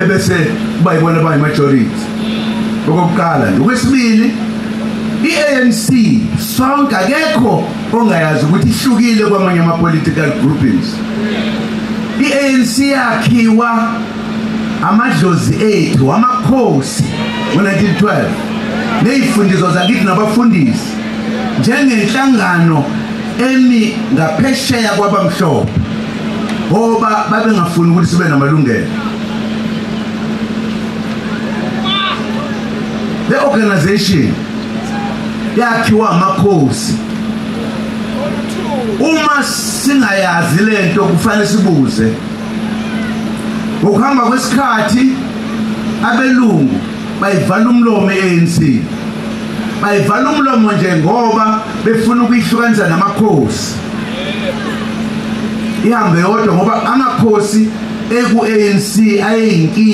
ebese bayibona majority. Okokuqala nje. Okwesibili, i-ANC sonke akekho ongayazi ukuthi ihlukile kwamanye ama-political groupings. I-ANC yakhiwa amadlozi ethu, amakhosi ngo-1912 ney'fundiso zakithi nabafundisi njengenhlangano emi ngaphesheya kwabamhlophe ngoba babengafuni ukuthi sibe namalungelo. Le organization yakhiwa amakhosi. Uma singayazi lento kufanele sibuze. Ngokuhamba kwesikhathi abelungu bayivala umlomo e-ANC. Bayivala umlomo nje ngoba befuna ukuyihlukanisa namakhosi. Ihambe yodwa ngoba amakhosi eku-ANC ayeyinkinga.